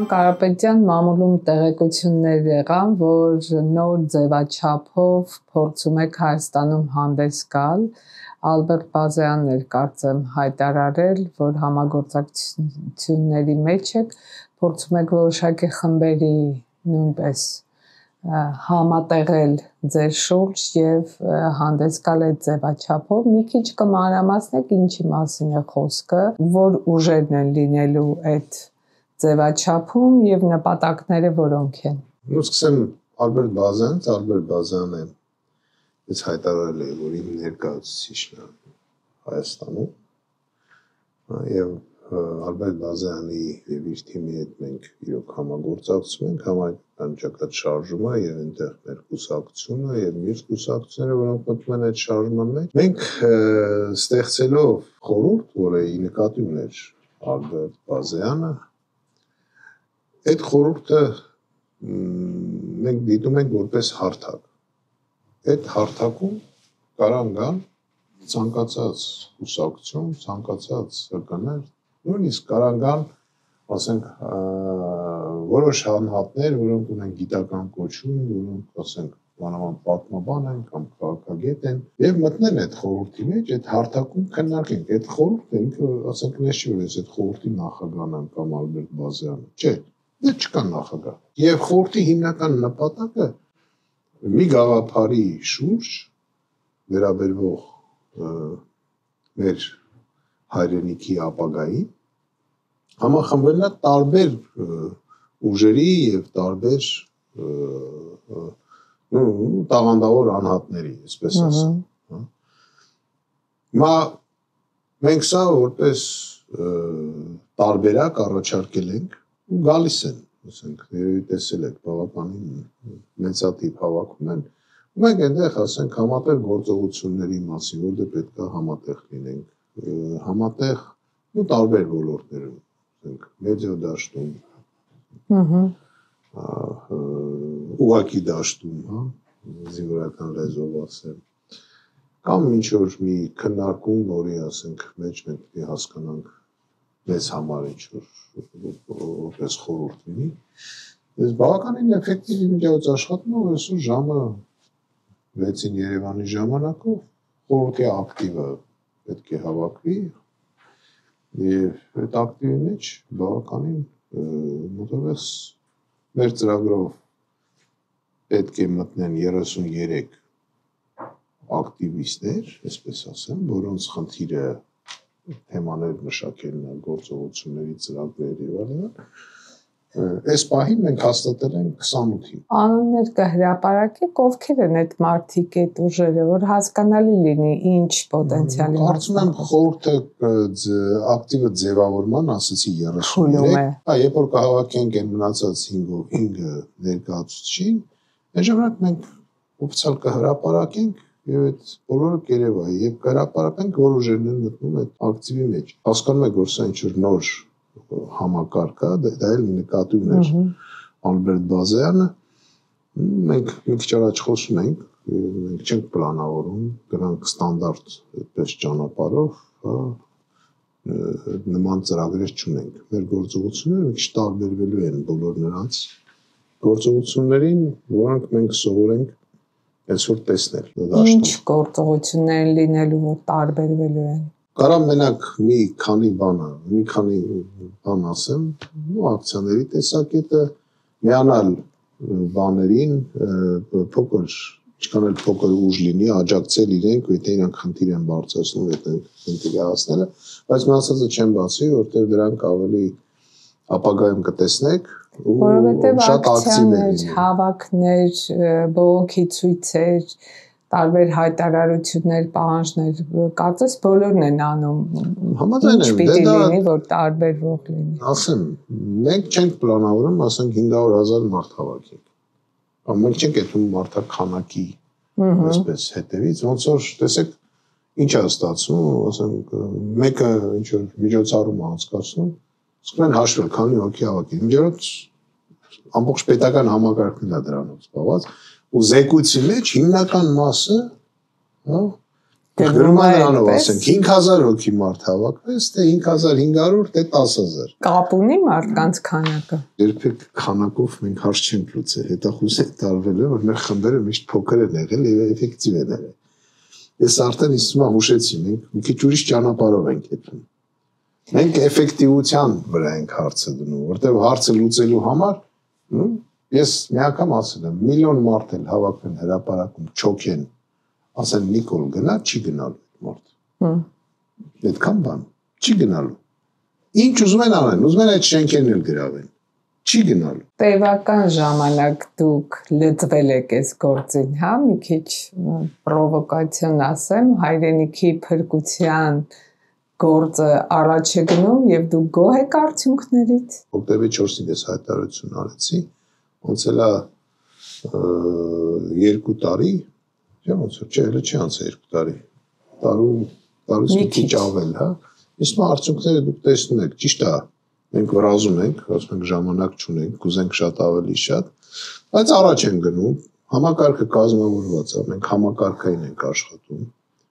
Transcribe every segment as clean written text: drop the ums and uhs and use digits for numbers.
Պարոն Կարապետյան, մամուլում տեղեկություններ եղան, որ նոր ձևաչափով փորձում եք Հայաստանում հանդես գալ, Ալբերտ Բազյանն էր կարծեմ հայտարարել, որ համագործակցությունների մեջ եք, փորձում եք որոշակի խմբերի նույնպես համատեղել ձեր շուրջ եւ հանդես գալ այդ ձևաչափով, մի քիչ կմանրամասնեք ինչի մասին է խոսքը, որ ուժերն են լինելու այդ ձևաչափում եւ նպատակները որոնք են։ Ну սկսեմ Ալբերտ Բազյանը ես հայտարարել է, որ իմ ներկայացուցիչն է Հայաստանում եւ Ալբերտ Բազյանի եւ իր թիմի հետ մենք իրոք համագործակցում ենք համայնքական ճակատշարժումը եւ այնտեղ մեր կուսակցությունը եւ մյուս կուսակցությունները, որոնք մտնում են այդ շարժման մեջ։ Մենք ստեղծելով խորհուրդ, որը ի նկատի ուներ Ալբերտ Բազյանը, այդ խորհուրդը մենք դիտում ենք որպես հարթակ։ Այդ հարթակում կարան գան ցանկացած կուսակցություն, ցանկացած ՀԿ-ներ, նույնիսկ կարան գան, ասենք, որոշ անհատներ, որոնք ունեն գիտական կոչում, որոնք, ասենք, բանավան պատմաբան են կամ քաղաքագետ են, եւ մտնեն այդ խորհրդի մեջ, այդ հարթակում քննարկենք։ Այդ խորհուրդը ինքը, ասենք, ես չի որ ես այդ խորհրդի նախագահն եմ կամ Ալբերտ Բազյանը, չէ, դա չկա նախագահ։ Եվ խորհրդի հիմնական նպատակը մի գաղափարի շուրջ վերաբերվող մեր հայրենիքի ապագայի համախմբելն է տարբեր ուժերի եւ տարբեր տաղանդավոր անհատների, այսպես ասեմ։ Հիմա մենք սա որպես տարբերակ առաջարկել ենք ու գալիս են, ասենք, երևի տեսել եք, բավականին մեծատիպ հավաքում են, ու մենք այնտեղ ասենք համատեղ գործողությունների մասին, որտեղ պետք է համատեղ լինենք, համատեղ ու տարբեր ոլորտներում, ասենք, մեդիա դաշտում, ուղղակի դաշտում, հա, զինվորական լեզվով ասեմ, կամ ինչ-որ մի քննարկում, որի, ասենք, մեջ մենք պիտի հասկանանք մեզ համար ինչ-որ որպես խորհուրդ լինի, ես բավականին էֆեկտիվ միջավայր աշխատում եմ, այսօր ժամը 6-ին Երևանի ժամանակով խորհրդի ակտիվը պետք է հավաքվի եւ այդ ակտիվի մեջ բավականին մոտավորապես մեր ծրագրով պետք է մտնեն 33 ակտիվիստներ, այսպես ասեմ, որոնց խնդիրը թեմաներ մշակելն է, գործողությունների ծրագրեր եւ այլն։ Այս պահին մենք հաստատել ենք 28-ին։ Անուններ կհրապարակեք, ովքեր են այդ մարդիկ, այդ ուժերը, որ հասկանալի լինի ինչ պոտենցիալի։ Կարծում եմ խորհուրդը ակտիվը ձևավորման, ասացի 33, հա, երբ որ կհավաքենք այն մնացած 5 ներկայացուցիչին, այն ժամանակ մենք օֆիցիալ կհրապարակենք եւ այդ բոլորը կերևա եւ կհրապարակենք, որ ուժերն են մտնում այդ ակտիվի մեջ։ Հասկանում եք, որ սա ինչ-որ նոր համակարգ է, դա էլ նկատի ուներ Ալբերտ Բազյանը, մենք մի քիչ առաջ խոսում ենք, մենք չենք պլանավորում, դրանք ստանդարտ այդպես ճանապարհով, հա, նման ծրագրեր չունենք։ Մեր գործողությունները մի քիչ տարբերվելու են բոլոր նրանց գործողություններին, որոնք մենք սովորենք այսօր տեսնել։ Ինչ գործողություններ լինելու, որ տարբերվելու են։ Կարամ մենակ մի քանի բան ասեմ, ու ակցիաների տեսակետը միանալ բաներին, փոքր, ինչքան էլ փոքր ուժ լինի, աջակցել իրենք, եթե իրանք խնդիր են բարձրացնում, այդ խնդիրը հասնելը, բայց մնացածը չեմ բացի, որտեղ դրանք ավելի ապագայում կտեսնեք ու շատ ակտիվներ, հավաքներ, բողոքի ցույցեր, տարբեր հայտարարություններ, պահանջներ, կարծես բոլորն են անում։ Համաձայն եմ, պիտի լինի, որ տարբերվող լինի։ Ասեմ, մենք չենք պլանավորում, ասենք 500,000 մարդ հավաքենք։ Կամ մենք չենք այդում մարդաքանակի, այսպես հետևից, ոնց որ տեսեք, ինչ է ստացվում, ասենք, մեկը ինչ որ միջոցառում անցկացնում, սկսում են հաշվել, քանի հոգի հավաքել։ Միջորդ ամբողջ պետական համակարգն է դրանով զբաղված, ու զեկույցի մեջ հիմնական մասը, հա, Գրում են դրանով ասենք 5000 հոգի մարդ հավաքվեց, թե 5500, թե 10000։ Կապ ունի մարդկանց քանակը։ Երբեք քանակով մենք հարց չենք լուծել, հետախուզ է տարվել, որ մեր խմբերը միշտ փոքր են եղել եւ էֆեկտիվ են եղել։ Ես արդեն իսկույն հուշեցի, մենք մի քիչ ուրիշ ճանապարհով ենք եթում։ Մենք էֆեկտիվության վրա ենք հարցը դնում, որտեղ հարցը լուծելու համար, ես մի անգամ ասել եմ, միլիոն մարդ են հավաքվել հրապարակում, չոքեն, ասեն Նիկոլ գնա, չի գնալու մարդ։ Այդքան բան, չի գնալու։ Ինչ ուզում են անեն, ուզում են այդ շենքերն էլ գրավեն, չի գնալու։ Տևական ժամանակ դուք լծվել եք այս գործին, հա, մի քիչ պրովոկացիոն ասեմ, հայրենիքի փրկության գործը առաջ է գնում եւ դուք գոհ եք արդյունքներից։ Օկտոբերի 4-ին ես հայտարարություն արեցի, ոնց էլա 2 տարի, ոնց չէ, հələ չի անցել 2 տարի։ Տարուց մի քիչ ավել, հա։ Իսկ արդյունքները դուք տեսնում եք, ճիշտ է։ Մենք վրազում ենք, ասում ենք ժամանակ չունենք, կուզենք շատ ավելի շատ, բայց առաջ են գնում, համակարգը կազմավորված է, մենք համակարգային ենք աշխատում,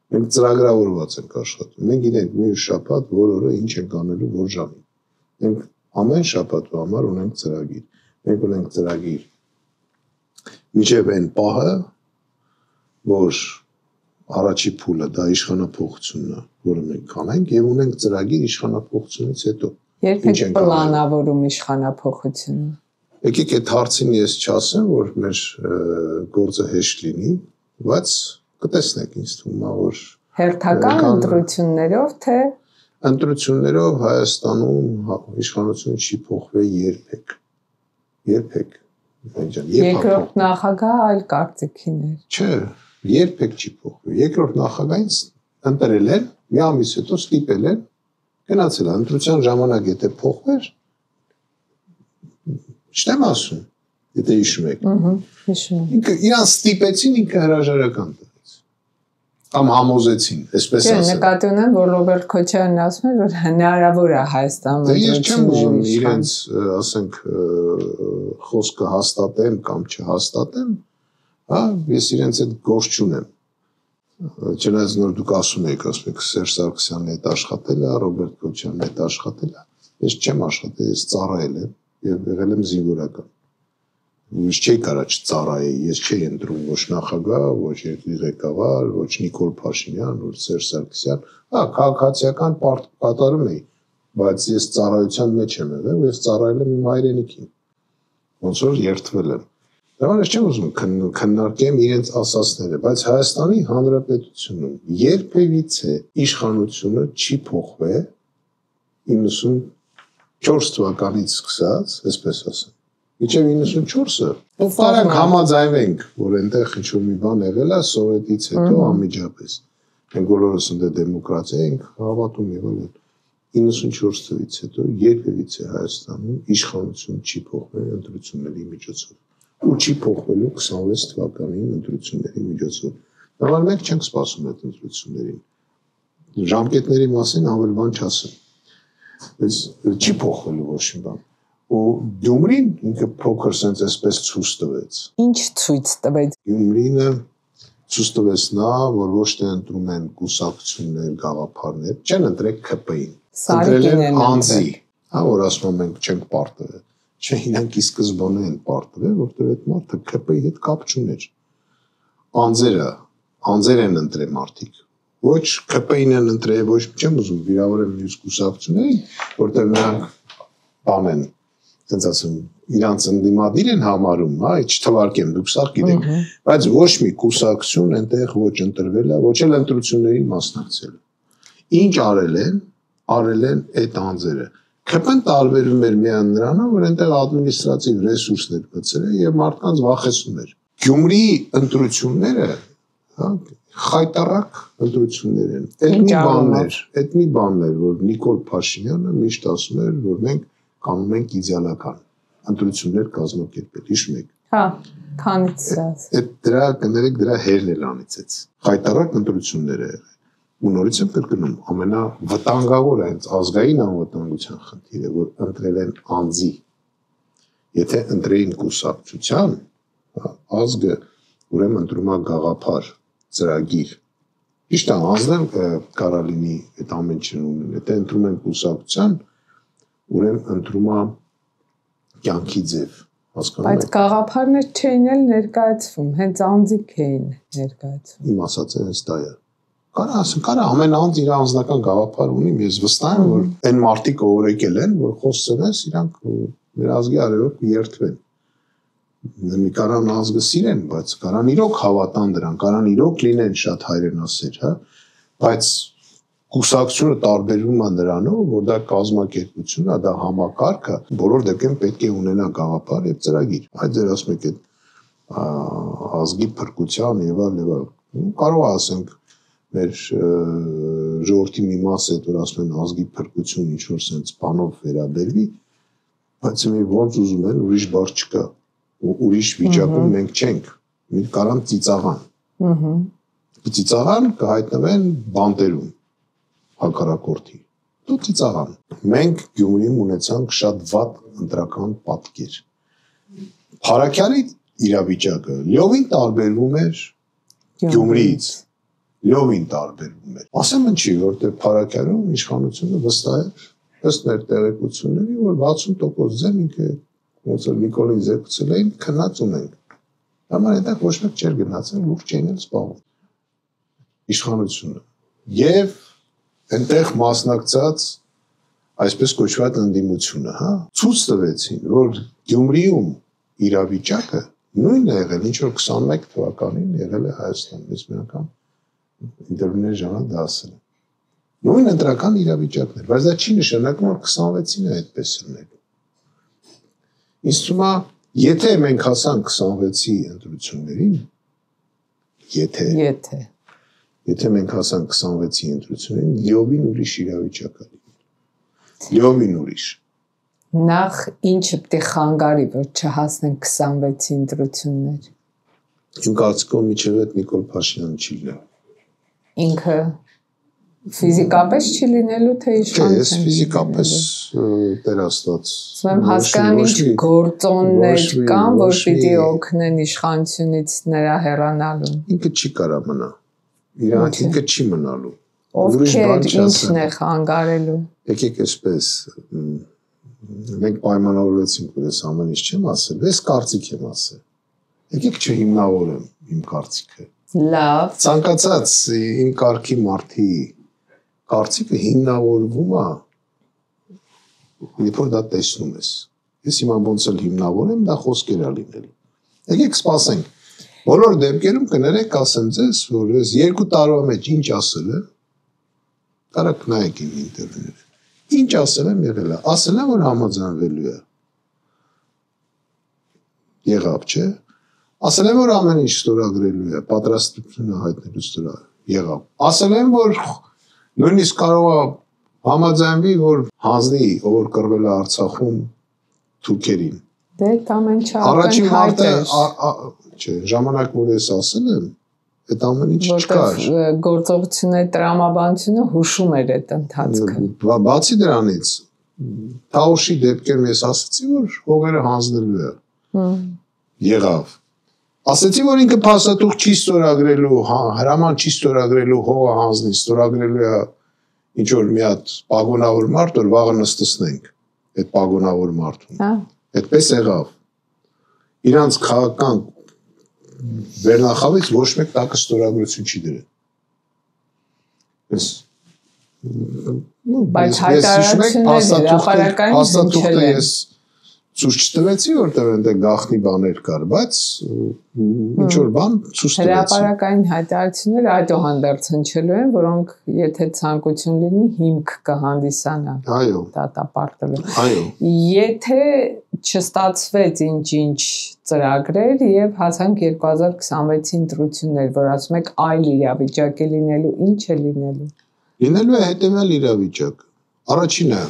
մենք ծրագրավորված ենք աշխատում, մենք գիտենք մի շաբաթ, որ օրը ինչ ենք անելու, որ ժամին։ Մենք ամեն շաբաթվա համար ունենք ծրագիր։ Մենք ունենք ծրագիր մինչև այն պահը, որ առաջի փուլը դա իշխանափոխությունն է, որը մենք կանենք, եւ ունենք ծրագիր իշխանափոխությունից հետո։ Երբ եք պլանավորում իշխանափոխությունը։ Եկեք այդ հարցին ես չասեմ, որ մեր գործը հեշտ լինի, բայց կտեսնեք ինձ թվում է, որ հերթական ընտրություններով թե ընտրություններով Հայաստանում իշխանությունը չի փոխվել երբեք։ Երբեք։ Երկրորդ նախագահը այլ կարծիքին էր։ Չէ, երբեք չի փոխվել։ Երկրորդ նախագահին ընտրել են, մի ամիս հետո ստիպել են, գնացել է ընտրության ժամանակ եթե փոխվեր, չեմ ասում, եթե հիշում եք։ Հիշում եմ։ Ինքը իրան ստիպեցին, ինքը հրաժարական տվեց։ Կամ համոզեցին, այսպես ասեմ։ Չէ, նկատի ունեմ, որ Ռոբերտ Քոչարյանն ասում էր, որ հնարավոր է Հայաստանում ընտրություններ։ Ես չեմ ուզում իրենց, ասենք, խոսքը հաստատեմ կամ չհաստատեմ, հա, ես իրենց այդ գործ չունեմ։ Չնայած նոր դուք ասում եք, Սերժ Սարգսյանն հետ աշխատել է, Ռոբերտ Քոչարյանն հետ աշխատել է։ Ես չեմ աշխատել, ես ծառայել եմ եւ եղել եմ զինվորական։ Ուրիշ չի կարա չծառայի, ես չի ընտրում ոչ նախագահ, ոչ երկրի ղեկավար, ոչ Նիկոլ Փաշինյան, ոչ Սերժ Սարգսյան, հա, քաղաքացիական կատարում էի, բայց ես ծառայության մեջ եմ եղել, ես ծառայել եմ իմ հայրենիքին։ Ոնց որ երթվել եմ։ Դրանից ես չեմ ուզում քննարկեմ իրենց ասածները, բայց Հայաստանի Հանրապետությունում երբևիցե իշխանությունը չի փոխվել 94 թվականից սկսած, այսպես ասեմ։ Մինչև 94-ը պարակ համաձայնվենք, որ այնտեղ ինչ-որ մի բան եղել է սովետից հետո անմիջապես։ Մենք բոլորս ընդ դեմոկրատիա ենք հավատում եւ այլն։ 94 թվականից հետո երբևիցե Հայաստանում իշխանություն չի փոխվել ընտրությունների միջոցով։ Ու չի փոխվելու 26 թվականի ընտրությունների միջոցով։ Դա մենք չենք սպասում այդ ընտրություններին։ Ժամկետների մասին ավել բան չասեմ։ Բայց չի փոխվելու ոչ մի բան։ Ու Գյումրին ինքը փոքր sense այսպես ցույց տվեց։ Ինչ ցույց տվեց։ Գյումրինը ցույց տվեց նա, որ ոչ թե ընտրում են կուսակցություններ, գաղափարներ, չեն ընտրել ԿՊ-ին։ Ընտրել են անձի, հա, որ ասում ենք չենք պարտվել։ Չէ, իրանք ի սկզբանե են պարտվել, որտեղ այդ մարդը ԿՊ-ի հետ կապ չուներ։ Անձեր են ընտրել մարդիկ։ Ոչ ԿՊ-ին են ընտրել, ոչ չեմ ուզում վիրավորեմ մյուս կուսակցություններին, որտեղ նրանք բան են, ասենց ասում, իրանց ընդդիմադիր են համարում, հա, չթվարկեմ, դուք սա գիտեք, բայց ոչ մի կուսակցություն այնտեղ ոչ ընտրվել է, ոչ էլ ընտրություններին մասնակցել։ Ինչ արել են այդ անձերը։ ԿՊ-ն տարբերում էր միայն նրանով, որ այնտեղ ադմինիստրատիվ ռեսուրսներ մտցել է եւ մարդկանց վախեցնում էր։ Գյումրիի ընտրությունները, հա, խայտարակ ընտրություններ են։ Այդ մի բանն էր, որ Նիկոլ Փաշինյանը միշտ ասում էր, որ մենք կանում ենք իդեալական ընտրություններ կազմակերպել, հիշում եք։ Հա, քանից այդ դրա կներեք դրա հերն էլ անիցեց։ Խայտարակ ընտրություններ է եղել։ Ու նորից եմ կրկնում, ամենավտանգավոր է ազգային անվտանգության խնդիրը, որ ընտրել են անձի։ Եթե ընտրեին կուսակցության, ազգը ուրեմն ընտրում է գաղափար, ծրագիր, Ճիշտ է, անձնել կարա լինի այդ ամեն ինչն ունեն։ Եթե ընտրում են կուսակցության, ուրեմն ընտրում է կյանքի ձև, հասկանում եք։ Բայց գաղափարներ չէին էլ ներկայացվում, հենց անձիկ էին ներկայացվում։ Իմ ասածը հենց դա է։ Կարա ամեն անձ իր անձնական գաղափար ունի, ես վստահ եմ, որ այն մարդիկ ով եկել են, որ խոսցնես, իրանք մեր ազգի արևոտ երթվեն։ Մի կարան ազգը սիրեն, բայց կարան իրոք հավատան դրան, կարան իրոք լինեն շատ հայրենասեր, հա, բայց կուսակցությունը տարբերվում է նրանով, որ դա կազմակերպություն է, դա համակարգ է, բոլոր դեպքերում պետք է ունենա գաղափար եւ ծրագիր։ Այդ ձեր ասում եք այդ ազգի փրկության եւ այլ, կարող է ասենք մեր ժողովրդի մի մասը այդ որ ասում են ազգի փրկություն ինչ որ sense բանով վերաբերվի, բայց մի ոնց ուզում են ուրիշ բառ չկա, ուրիշ վիճակում մենք չենք, մի կարան ծիծաղան։ Ծիծաղան կհայտնվեն բանտերում հակառակորդի։ Դու ծիծաղան։ Մենք Գյումրիում ունեցանք շատ վատ ընտրական պատկեր։ Փարաքյալի իրավիճակը լիովին տարբերվում էր Գյումրիից։ Լիովին տարբերվում էր։ Ասեմ ինչի, որտեղ Փարաքյալում իշխանությունը վստահ էր, ըստ ներտեղեկությունների, որ 60% ձեն ինքը ոնց որ Նիկոլին զեկուցել էին, քնած ունենք։ Համար այդտեղ ոչ մեկ չէր գնացել, լուրջ չէին էլ զբաղվում։ Իշխանությունը։ Եվ այնտեղ մասնակցած այսպես կոչված ընդդիմությունը, հա, ցույց տվեցին, որ Գյումրիում իրավիճակը նույնն է եղել, ինչ որ 21 թվականին եղել է Հայաստանում, ես մի անգամ ինտերվյուների ժամանակ դա ասել եմ։ Նույն ընտրական իրավիճակն էր, բայց դա չի նշանակում, որ 26-ին է այդպես ելնելու։ Ինձ թվում է, եթե մենք հասանք 26-ի ընտրություններին, եթե մենք հասանք 26-ի ընտրություններին, լիովին ուրիշ իրավիճակ է լինի։ Լիովին ուրիշ։ Նախ ինչը պետք է խանգարի, որ չհասնենք 26-ի ընտրություններ։ Իմ կարծիքով միջև այդ Նիկոլ Փաշինյանը չի լինել։ Ինքը ֆիզիկապես չի լինելու, թե իշխանություն։ Ես ֆիզիկապես Տեր Աստված։ Ուրեմն հասկանամ ինչ գործոններ կան, որ պիտի օգնեն իշխանությունից նրա հեռանալուն։ Ինքը չի կարա մնա։ Ինքը չի մնալու։ Ովքեր ինչն է խանգարելու։ Եկեք այսպես մենք պայմանավորվեցինք, որ ես ամեն ինչ չեմ ասել, ես կարծիք եմ ասել։ Եկեք չհիմնավորեմ իմ կարծիքը։ Լավ։ Ցանկացած իմ կարգի մարդի կարծիքը հիմնավորվում է, երբ որ դա տեսնում ես։ Ես հիմա ոնց էլ հիմնավորեմ, դա խոսքեր է լինելու։ Եկեք սպասենք։ Բոլոր դեպքերում կներեք, ասեմ ձեզ, որ ես 2 տարվա մեջ ինչ ասել եմ, կարաք նայեք իմ ինտերվյուները։ Ինչ ասել եմ եղել է։ Ասել եմ, որ համաձայնվելու է։ Եղավ, չէ՞։ Ասել եմ, որ ամեն ինչ ստորագրելու է, պատրաստությունը հայտնելու ստորա եղավ։ Ասել եմ, որ նույնիսկ կարող է համաձայնվի, որ հանձնի, ով որ կռվել է Արցախում թուրքերին։ Դե ամեն ինչ առաջին մարտը, չէ, ժամանակ որ ես ասել եմ, այդ ամեն ինչ չկար։ Գործողությունների տրամաբանությունը հուշում էր այդ ընթացքը։ Բացի դրանից, Թաուշի դեպքերում ես ասացի, որ հողերը հանձնելու է։ Եղավ։ Ասացի, որ ինքը փաստաթուղթ չի ստորագրելու, հրաման չի ստորագրելու, հողը հանձնի, ստորագրելու է ինչ որ մի հատ պագոնավոր մարդ, որ վաղը նստեցնենք այդ պագոնավոր մարդուն։ Այդպես եղավ։ Իրանց քաղաքական վերնախավից ոչ մեկ տակը ստորագրություն չի դրել։ Բայց հայտարարությունները հրապարակային փաստաթուղթը ես ցույց չտվեցի, որտեղ այնտեղ գախնի բաներ կար, բայց ինչ որ բան ցույց տվեցի։ Հրապարակային հայտարարությունները այդուհանդերձ հնչելու են, որոնք եթե ցանկություն լինի, հիմք կհանդիսանան։ Այո։ Դատապարտելու։ Այո։ Եթե չստացվեց ինչ-ինչ ծրագրեր եւ հասանք 2026-ի ընտրություններ, որ ասում եք այլ իրավիճակ է լինելու, ինչ է լինելու։ Լինելու է հետեւյալ իրավիճակ։ Առաջինը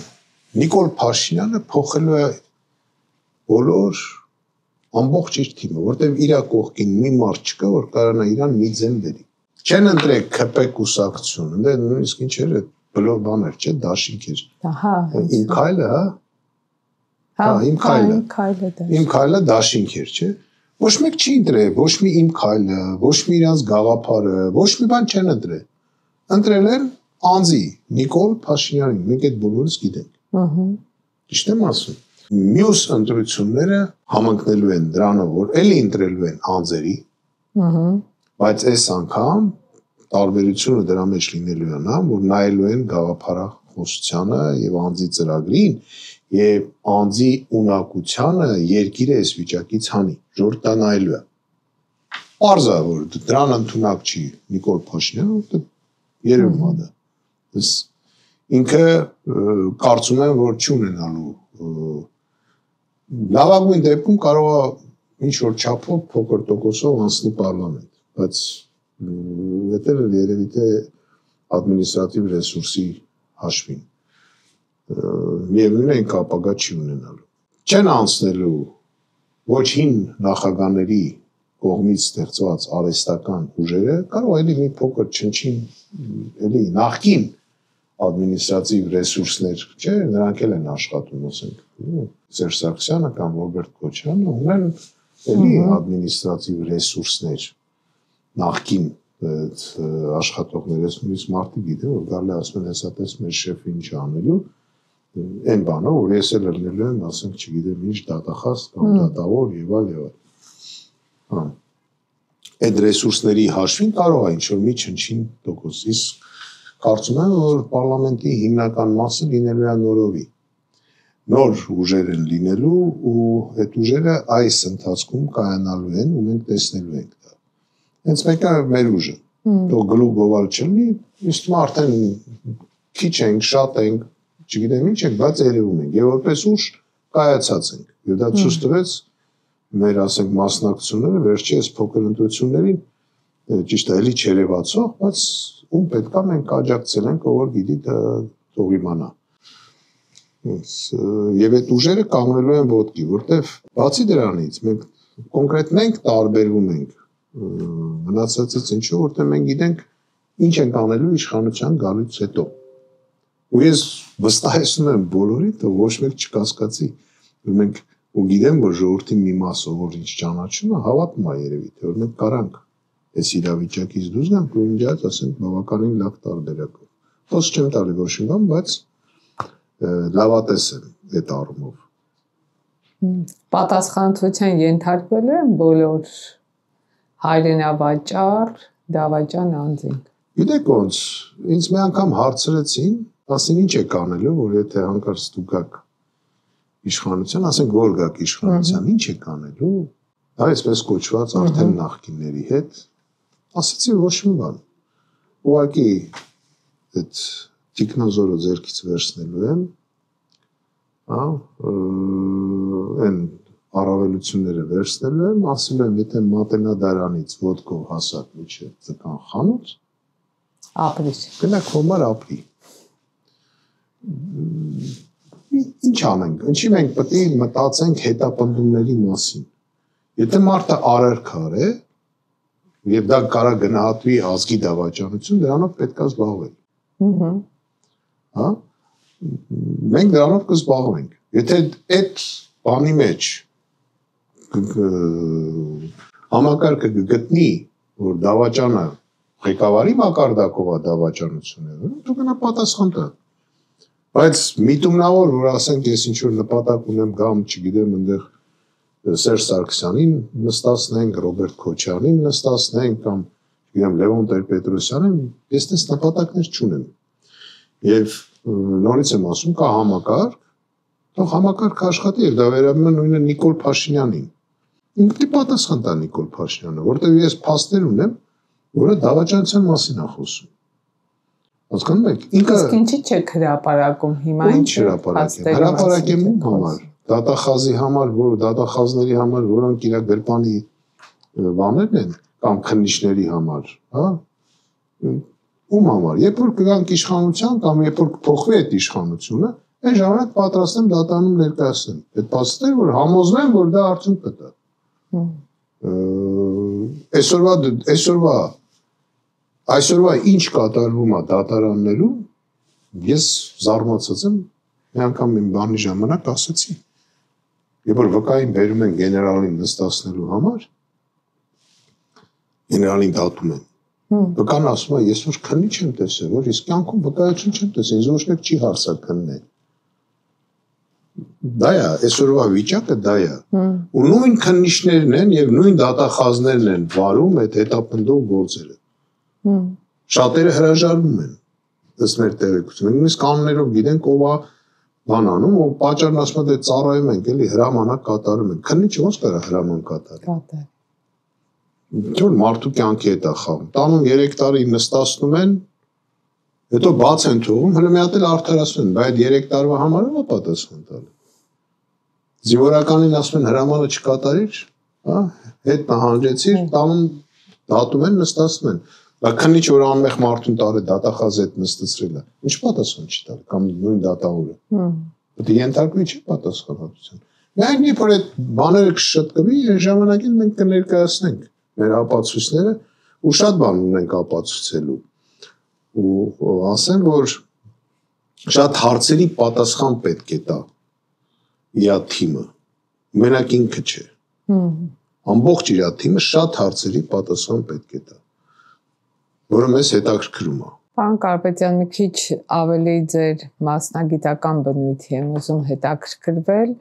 Նիկոլ Փաշինյանը փոխելու է բոլոր ամբողջ իր թիմը, որտեղ իր կողքին մի մարդ չկա, որ կարողանա իրան մի ձեն բերի։ Չեն ընտրեք ԿՊ կուսակցություն, ընդ նույնիսկ ինչ էր բլոկ բաներ, չէ, դաշինք էր։ Ահա։ Իմ քայլը, հա։ Հա, իմ քայլը։ Իմ քայլը դաշինք էր, չէ։ Ոչ մեկ չի ընտրել, ոչ մի իմ քայլը, ոչ մի իրանց գաղափարը, ոչ մի բան չեն ընտրել։ ընտրել են անձի Նիկոլ Փաշինյանին, մենք այդ բոլորս գիտենք։ Ճիշտ եմ ասում։ Մյուս ընտրությունները համընկնելու են դրանով, որ էլի ընտրելու են անձերի, բայց այս անգամ տարբերությունը դրա մեջ լինելու է նա, որ նայելու են գաղափարախոսությանը եւ անձի ծրագրին եւ անձի ունակությանը երկիրը այս վիճակից հանի, ժողովուրդ դա նայելու է։ Պարզ է, որ դրան ընդունակ չի Նիկոլ Փաշինյանը, որտեղ երևում է դա։ Ես ինքը կարծում եմ, որ չունենալու լավագույն դեպքում կարող է ինչ որ չափով փոքր տոկոսով անցնի պարլամենտ, բայց դեռ երևի թե ադմինիստրատիվ ռեսուրսի հաշվին միևնույն է ինքը ապագա չի ունենալու։ Չեն անցնելու ոչ հին նախագաների կողմից ստեղծված արհեստական ուժերը, կարող է մի փոքր չնչին էլի նախկին ադմինիստրատիվ ռեսուրսներ, չէ, նրանք էլ են աշխատում, ասենք, Սերժ Սարգսյանը կամ Ռոբերտ Քոչարյանը ունեն էլի ադմինիստրատիվ ռեսուրսներ նախկին աշխատողներ, ես նույնիսկ մարդիկ գիտեմ, որ գալի ասում են, հեսա տես մեր շեֆը ինչ անելու, այն բանը, որ ես էլ լնելու եմ, ասենք, չգիտեմ ինչ դատախազ կամ դատավոր եւ այլ։ Այդ ռեսուրսների հաշվին կարող է ինչ-որ մի չնչին տոկոս, իսկ կարծում եմ, որ պարլամենտի հիմնական մասը լինելու է նորովի։ Նոր ուժեր են լինելու ու այդ ուժերը այս ընթացքում կայանալու են ու մենք տեսնելու ենք դա։ Հենց մեկը մեր ուժը, թող գլուխ գովալ չլինի, իսկ արդեն քիչ ենք, շատ ենք, չգիտեմ ինչ ենք, բայց երևում ենք եւ որպես ուժ կայացած ենք։ Եվ դա ցույց տվեց մեր ասենք մասնակցությունները վերջի այս փոքր ընտրություններին ճիշտ է, էլի չերևացող, բայց ում պետքա մենք աջակցել ենք, ով որ գիտի թող իմանա։ Եվ այդ ուժերը կանգնելու են ոտքի, որտեվ բացի դրանից մենք կոնկրետ մենք տարբերվում ենք մնացածից ինչու, որտեղ մենք գիտենք ինչ ենք անելու իշխանության գալուց հետո։ Ու ես վստահեցնում եմ բոլորին, թե ոչ մեկ չկասկածի, որ մենք ու գիտեմ, որ ժողովրդի մի մասը, որ ինչ ճանաչում է, հավատում է երևի, թե որ մենք կարանք այս իրավիճակից դուրս գանք ու ինձ ասենք բավականին լավ տարբերակով։ Խոսք չեմ տալի ոչ մի բան, բայց լավատես եմ այդ առումով։ Պատասխանատվության ենթարկվելու են բոլոր հայրենավաճառ, դավաճան անձինք։ Գիտեք ոնց, ինձ մի անգամ հարցրեցին, ասին ինչ եք անելու, որ եթե հանկարծ դուք գաք իշխանության, ասենք որ գաք իշխանության, ինչ եք անելու, դա այսպես կոչված արդեն նախկինների հետ, ասեցի ոչ մի բան։ Ուղղակի այդ տիկնազորը ձեռքից վերցնելու եմ, այն առավելությունները վերցնելու եմ, ասում եմ, եթե մատենադարանից ոտքով հասակ միջև ձկան խանութ, ապրի։ Գնաք հոմար ապրի։ Ինչ անենք, ինչի մենք պետք է մտածենք հետապնդումների մասին։ Եթե մարդը առարկար է, եւ դա կարա գնահատվի ազգի դավաճանություն, դրանով պետք է զբաղվել։ Հա? Մենք դրանով կզբաղվենք։ Եթե այդ բանի մեջ համակարգը գտնի, որ դավաճանը ղեկավարի մակարդակով է դավաճանությունը, դու գնա պատասխան տա։ Բայց միտումնավոր, որ ասենք ես ինչ որ նպատակ ունեմ գամ, չգիտեմ, այնտեղ Սերժ Սարգսյանին նստացնենք, Ռոբերտ Քոչարյանին նստացնենք կամ չգիտեմ Լևոն Տեր-Պետրոսյանին, ես դες նպատակներ չունեմ։ Եվ նորից եմ ասում, կա համակարգ, թող համակարգը աշխատի եւ դա վերաբերում է նույնը Նիկոլ Փաշինյանին։ Ինքը պատասխան տա Նիկոլ Փաշինյանը, որտեղ ես փաստեր ունեմ, որը դավաճանության մասին է խոսում։ Հասկանում եք, ինքը իսկ ինչի՞ չեք հրապարակում հիմա ինչ հրապարակեմ, հրապարակեմ ում համար, դատախազի համար, որ դատախազների համար, որոնք իր գրպանի բաներն են կամ քննիչների համար, հա? Ում համար, երբ որ կգանք իշխանության կամ երբ որ կփոխվի այդ իշխանությունը, այն ժամանակ պատրաստ եմ դատարանում ներկայացնեմ։ Այդ փաստեր, որ համոզվեմ, որ դա արդյունք կտա։ Այսօրվա ինչ կատարվում է դատարաններում, ես զարմացած եմ, մի անգամ իմ բանի ժամանակ ասեցի, երբ որ վկային բերում են գեներալին նստացնելու համար, գեներալին դատում են, Վկան ասում է, ես որ քննի չեմ տեսել, որ իսկ կյանքում վկայություն չեմ տեսել, ինձ ոչ մեկ չի հարցա քննել։ Դա է, այսօրվա վիճակը դա է։ Ու նույն քննիչներն են եւ նույն դատախազներն են վարում այդ հետապնդող գործերը։ Շատերը հրաժարվում են ըստ մեր տեղեկությունը։ Նույնիսկ կանոններով գիտենք ով է բան անում, ու պատճառն ասում է դե ծառայում ենք, էլի հրամանակ կատարում ենք։ Քննիչը ոնց կարա հրաման կատարի։ Ինչ-որ մարդու կյանքի հետ է խաղում։ Տանում 3 տարի նստացնում են, հետո բաց են թողում, հələ մի հատ էլ արդարացնում են, բայց 3 տարվա համար ո՞վ է պատասխան տալու։ Զինվորականին ասում են հրամանը չկատարիր, հա, հետ նահանջեցիր, տանում դատում են, նստացնում են։ Բայց քննիչ որ անմեղ մարդուն տարի դատախազի հետ նստեցրել է, ինչ պատասխան չի տալ, կամ նույն դատավորը։ Դա ենթարկվի չի պատասխանատվության։ Միայն երբ որ այդ բաները կշտկվի, այն ժամանակին մենք կներկայացնենք մեր ապացույցները ու շատ բան ունենք ապացուցելու։ Ու ասեմ, որ շատ հարցերի պատասխան պետք է տա իր թիմը, մենակ ինքը չէ։ Ամբողջ իր թիմը շատ հարցերի պատասխան պետք է տա, որը մեզ հետաքրքրում է։ Պարոն Կարապետյան, մի քիչ ավելի ձեր մասնագիտական բնույթի եմ ուզում հետաքրքրվել։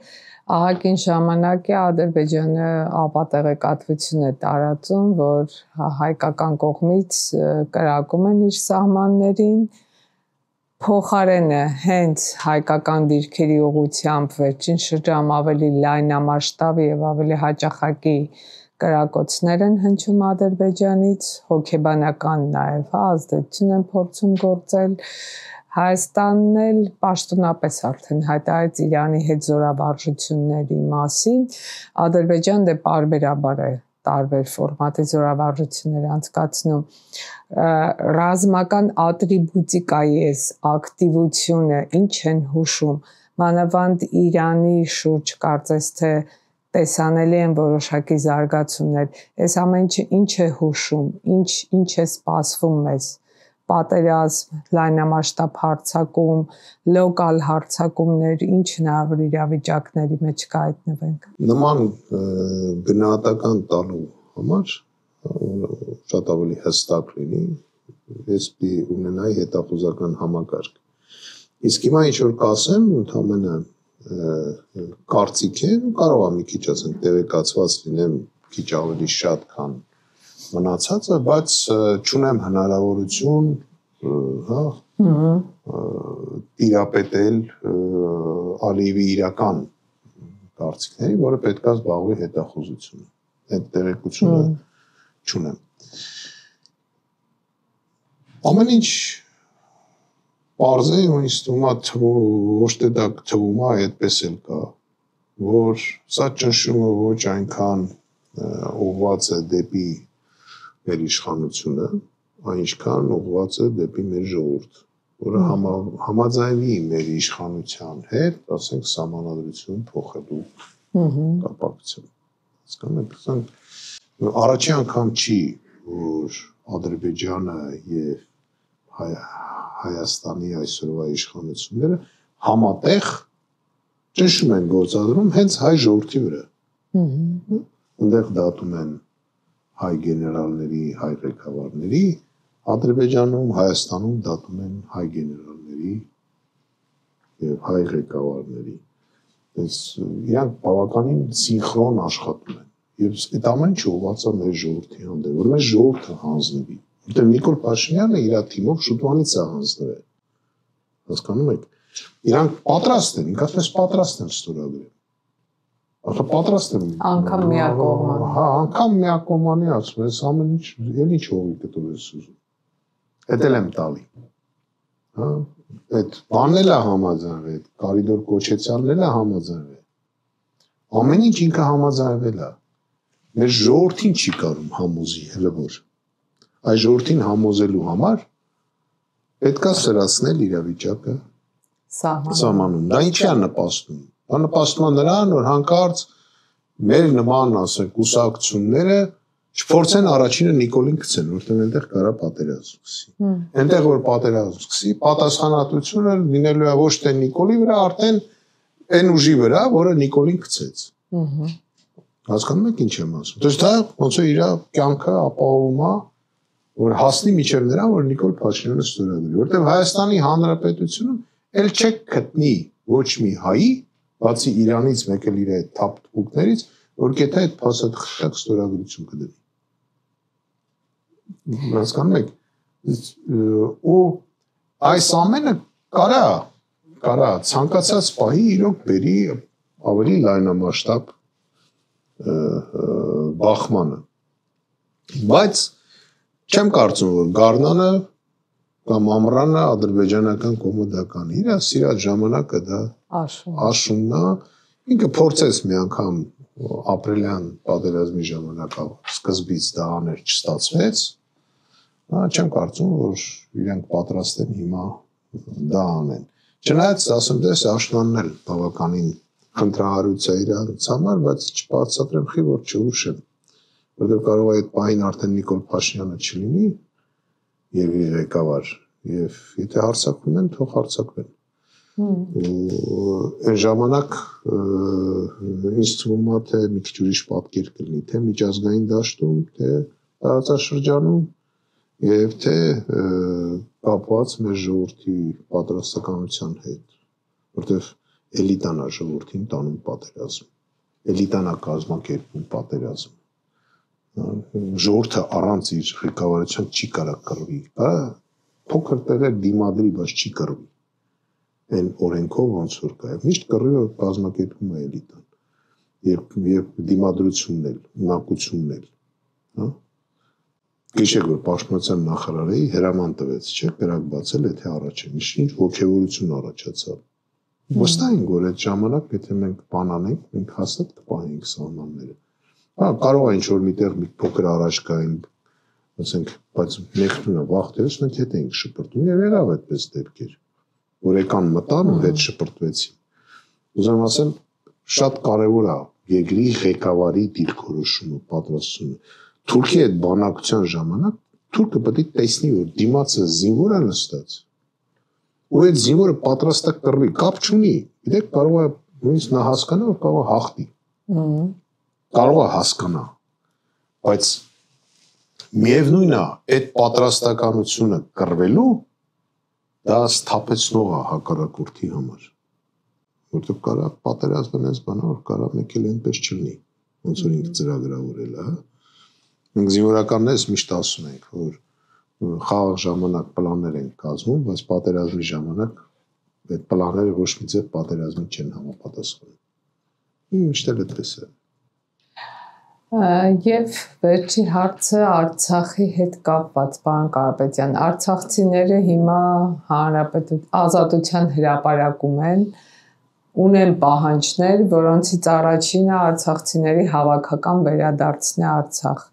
Ահագին ժամանակ է Ադրբեջանը ապատեղեկատվություն է տարածում, որ հայկական կողմից կրակում են իր սահմաններին, փոխարենը հենց հայկական դիրքերի ուղղությամբ վերջին շրջանում ավելի լայնամասշտաբ եւ ավելի հաճախակի կրակոցներ են հնչում Ադրբեջանից, հոգեբանական նաեւ ազդեցություն են փորձում գործել։ Հայաստանն էլ պաշտոնապես արդեն հայտարարեց Իրանի հետ զորավարժությունների մասին։ Ադրբեջանը դե պարբերաբար է տարբեր ֆորմատի զորավարժություններ անցկացնում։ Ռազմական ատրիբուտիկայի այս ակտիվությունը ինչ են հուշում, մանավանդ Իրանի շուրջ կարծես թե տեսանելի են որոշակի զարգացումներ։ Այս ամեն ինչը ինչ է հուշում, ինչ է սպասվում մեզ։ Պատերազմ, լայնամասշտաբ հարձակում, լոկալ հարձակումներ, ինչ հնարավոր իրավիճակների մեջ կհայտնվենք։ Նման գնահատական տալու համար շատ ավելի հստակ լինի, ես պիտի ունենայի հետախուզական համակարգ։ Իսկ հիմա ինչ որ կասեմ, ընդհանրապես կարծիք է, կարող է մի քիչ ասենք տեղեկացված լինեմ, քիչ ավելի շատ, քան մնացածը, բայց չունեմ հնարավորություն, հա, տիրապետել Ալիևի իրական կարծիքների, որը պետք է զբաղվի հետախուզությունը։ Այդ տեղեկությունը չունեմ։ Ամեն ինչ պարզ է, ու ինձ թվում է, ոչ թե դա թվում է, այդպես էլ կա, որ սա ճնշումը ոչ այնքան ուղղված է դեպի մեր իշխանությունը, այնքան ուղղված է դեպի մեր ժողովուրդ, որը համաձայնվի մեր իշխանության հետ, ասենք, սահմանադրություն փոխելու կապակցությամբ։ Հասկանու՞մ եք, առաջի անգամ չի, որ Ադրբեջանը եւ Հայաստանի այսօրվա իշխանությունները համատեղ ճնշում են գործադրում հենց հայ ժողովրդի վրա։ Այնտեղ դատում են հայ գեներալների, հայ ղեկավարների, Ադրբեջանում, Հայաստանում դատում են հայ գեներալների եւ հայ ղեկավարների։ Իրանք բավականին սինխրոն աշխատում են։ Եվ այդ ամեն ինչը ուղղված է մեր ժողովրդի հանդեպ, որ մեր ժողովուրդը հանձնվի։ Որտեղ Նիկոլ Փաշինյանը իր թիմով շուտվանից է հանձնվել։ Հասկանում եք։ Իրանք պատրաստ են, ինքնապես պատրաստ են ստորագրել։ Ահա պատրաստ են։ Անկամ միակողմանի։ Հա, անկամ միակողմանի ասում ես, ամեն ինչ էլ ինչ հողի կտոր ես ուզում։ Էդ էլ եմ տալի։ Հա, այդ բանն էլ է համաձայնվել, այդ Կարիդոր Կոչեցյանն էլ է համաձայնվել։ Ամեն ինչ ինքը համաձայնվել է։ Մեր ժողովրդին չի կարում համոզի, հələ որ։ Այս ժողովրդին համոզելու համար պետք է սրացնել իրավիճակը սահմանում։ Դա ինչի է նպաստում։ Դա նպաստում է նրան, որ հանկարծ մեր նման, ասենք, կուսակցությունները չփորձեն առաջինը Նիկոլին գցեն, որտեղ այնտեղ կարա պատերազմ սկսի։ Այնտեղ որ պատերազմ սկսի, պատասխանատվությունը լինելու է ոչ թե Նիկոլի վրա, արդեն այն ուժի վրա, որը Նիկոլին գցեց։ Հասկանում եք ինչ եմ ասում։ Դες դա ոնց է իր կյանքը ապահովում է որ հասնի միջև նրան, որ Նիկոլ Փաշինյանը ստորագրի, որտեղ Հայաստանի Հանրապետությունում ել չեք գտնի ոչ մի հայի, բացի Իրանից մեկ էլ իր այդ թափ տուկներից, որ գետա այդ փաստաթղթակ ստորագրություն կդնի։ Հասկանում եք, ու այս ամենը կարա ցանկացած պահի իրոք բերի ավելի լայնամասշտաբ բախմանը, բայց չեմ կարծում, որ Գառնանը կամ Ամռանը ադրբեջանական կոմոդական իր սիրած ժամանակը դա աշունն է, ինքը փորձեց մի անգամ ապրիլյան պատերազմի ժամանակ սկզբից դա աներ չստացվեց, չեմ կարծում, որ իրենք պատրաստ են հիմա դա անեն։ Չնայած ասեմ դες աշնանն էլ բավականին խնդրահարույց է իրանց համար, բայց չբացատրեմ խի, որ չհուշեմ, որտեղ կարող է այդ պահին արդեն Նիկոլ Փաշինյանը չլինի եւ իր ղեկավար, եւ եթե հարձակվում են, թող հարձակվեն։ Այն ժամանակ ինձ թվում է, թե մի քիչ ուրիշ պատկեր կլինի, թե միջազգային դաշտում, թե տարածաշրջանում եւ թե կապված մեր ժողովրդի պատրաստականության հետ, որտեղ էլիտան է ժողովրդին տանում պատերազմ, էլիտան է կազմակերպում պատերազմ, ժողովուրդը առանց իր ղեկավարության չի կարող կռվի, փոքր տեղեր դիմադրի, բայց չի կռվի, այն օրենքով ոնց որ կա, միշտ կռվի կազմակերպում է էլիտան, եւ դիմադրությունն էլ, ունակությունն էլ, Գիշեր, որ պաշտպանության նախարարի հրաման տվեց, չէ, կրակ բացել, եթե առաջ է, ինչ ոգևորություն առաջացավ։ Վստահ ենք, որ այդ ժամանակ, եթե մենք բան անենք, մենք հաստատ կպահենք սահմանները։ Կարող է ինչ-որ միտեղ մի փոքր առաջ գային, ասենք, բայց մեղքնունը վաղտերս մենք հետ էինք շպրտում, եւ եղավ այդպես դեպքեր, որ եկան մտան ու հետ շպրտվեցին։ Ուզում ասեմ, շատ կարևոր է երկրի ղեկավարի դիրքորոշումը, պատրաստությունը։ Թուրքի այդ բանակցության ժամանակ թուրքը պետք է տեսնի, որ դիմացը զինվոր է նստած, ու այդ զինվորը պատրաստ է կռվի, կապ չունի, գիտեք, կարող է նույնիսկ նա հասկանա, որ կարող է հաղթի, կարող է հասկանա, բայց միևնույն է, այդ պատրաստականությունը կռվելու դա սթափեցնող է հակառակորդի համար, որտեղ կարա պատերազմն այս բանը, որ կարա մեկ էլ այնպես չլինի, ոնց որ ինքը ծրագրավորել է, Մենք զինվորականներս միշտ ասում ենք, որ խաղաղ ժամանակ պլաններ են կազմում, բայց պատերազմի ժամանակ այդ պլանները ոչ մի ձև պատերազմին չեն համապատասխանում։ Միշտ էլ այդպես է։ Եվ վերջի հարցը Արցախի հետ կապված, պարոն Կարապետյան, արցախցիները հիմա Ազատության հրապարակում ունեն պահանջներ, որոնցից առաջինը արցախցիների հավաքական վերադարձն է Արցախ։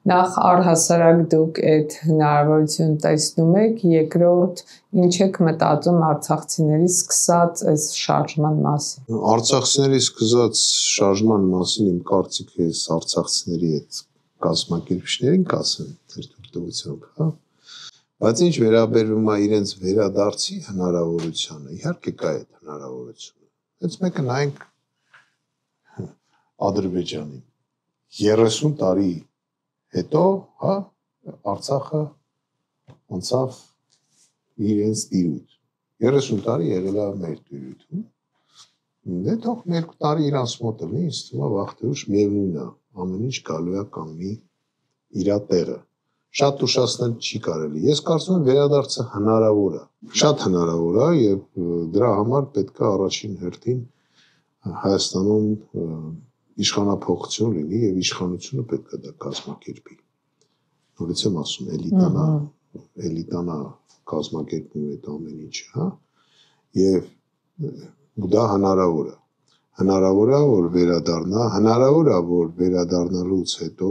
Նախ առհասարակ դուք այդ հնարավորություն տեսնում եք, երկրորդ ինչ եք մտածում արցախցիների սկսած այս շարժման մասին։ Արցախցիների սկսած շարժման մասին իմ կարծիքը է արցախցիների այդ կազմակերպիչներին կասեմ ձեր թույլտվությամբ, հա։ Բայց ինչ վերաբերում է իրենց վերադարձի հնարավորությանը, իհարկե կա այդ հնարավորությունը։ Հենց մեկը նայենք Ադրբեջանին 30 տարի հետո, հա, Արցախը անցավ իրենց տիրույթ։ 30 տարի եղել է մեր տիրույթում։ Դե թող 2 տարի իրանց մոտ լինի, ինձ թվում է վաղտերուշ միևնույն է, ամեն ինչ գալու է կանգնի իր տեղը։ Շատ ուշացնել չի կարելի։ Ես կարծում եմ վերադարձը հնարավոր է։ Շատ հնարավոր է եւ դրա համար պետք է առաջին հերթին Հայաստանում իշխանափոխություն լինի եւ իշխանությունը պետք է դա կազմակերպի։ Նորից եմ ասում, էլիտանա կազմակերպում այդ ամեն ինչը, հա։ Եվ դա հնարավոր է։ Հնարավոր է, որ վերադառնա, հնարավոր է, որ վերադառնալուց հետո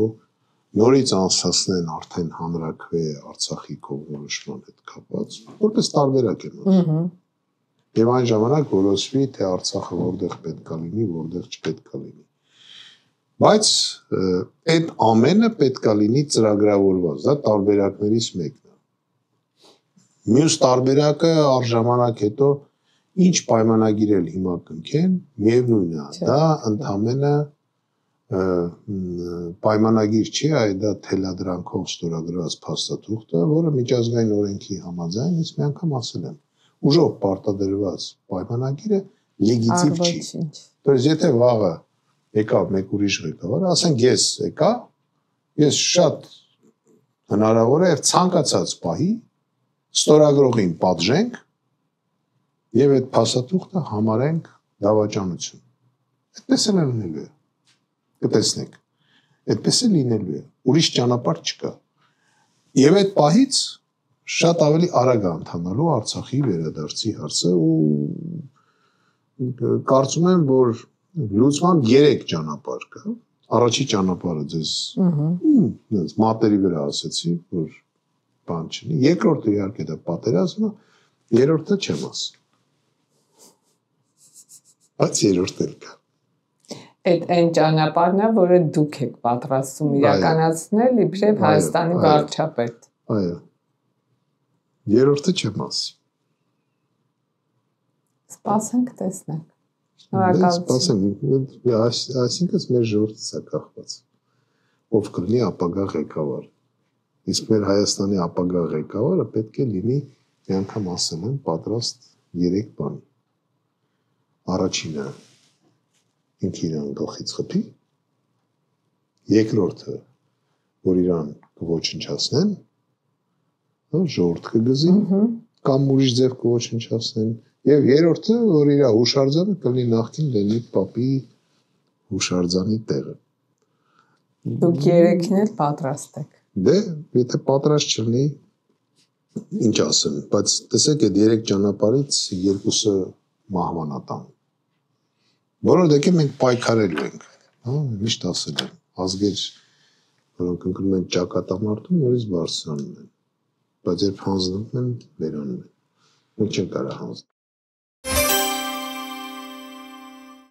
նորից անցածնեն արդեն հանրաքվե Արցախի կողմնորոշման հետ կապված, որպես տարբերակ եմ ասում։ Եվ այն ժամանակ որոշվի, թե Արցախը որտեղ պետք է լինի, որտեղ չպետք է լինի։ Բայց այդ ամենը պետք է լինի ծրագրավորված, դա տարբերակներից մեկն է։ Մյուս տարբերակը առժամանակ հետո ինչ պայմանագիր էլ հիմա կնքեն, միևնույն է, դա ընդամենը պայմանագիր չի, այլ դա թելադրանքով ստորագրված փաստաթուղթ է, որը միջազգային օրենքի համաձայն ես մի անգամ ասել եմ, ուժով պարտադրված պայմանագիրը լեգիտիմ չի։ Դες եթե վաղը եկավ մեկ ուրիշ ղեկավար, ասենք ես եկա, ես շատ հնարավոր է ցանկացած պահի ստորագրողին պատժենք եւ այդ փաստաթուղթը համարենք դավաճանություն։ Այդպես էլ լինելու է։ Կտեսնեք։ Այդպես է լինելու է։ Ուրիշ ճանապարհ չկա։ Եվ այդ պահից շատ ավելի արագ է ընթանալու Արցախի վերադարձի հարցը ու կարծում եմ, որ լուծման 3 ճանապարհ կա։ Առաջի ճանապարհը ձեզ մատերի վրա ասեցի, որ բան չունի։ Երկրորդը իհարկե դա պատերազմը, երրորդը չեմ ասի։ Բայց երրորդն էլ կա։ Այդ այն ճանապարհն է, որը դուք եք պատրաստում իրականացնել իբրև Հայաստանի վարչապետ։ Այո։ Երրորդը չեմ ասի։ Սպասենք տեսնենք։ Սպասենք, այսինքն մեր ժողովրդից է կախված։ Ով կլինի ապագա ղեկավար։ Իսկ մեր Հայաստանի ապագա ղեկավարը պետք է լինի, մի անգամ ասել եմ, պատրաստ 3 բանի։ Առաջինը ինքը իրան գլխից խփի, երկրորդը, որ իրան կոչնչացնեն, ժողովուրդ կգզի, կամ ուրիշ ձև կոչնչացնեն, եւ երրորդը, որ իր հուշարձանը կլինի նախքին Լենի Պապի հուշարձանի տեղը։ Դուք երեքին էլ պատրաստ եք։ Դե, եթե պատրաստ չլինի, ինչ ասեմ, բայց տեսեք այդ 3 ճանապարհից երկուսը մահվանատան։ Բոլոր դեպքերում մենք պայքարելու ենք, միշտ ասել եմ, ազգեր, որոնք ընկնում են ճակատամարտում, նորից բարձրանում են, բայց երբ հանձնում են, վերանում են, մենք չենք կարող հանձնել։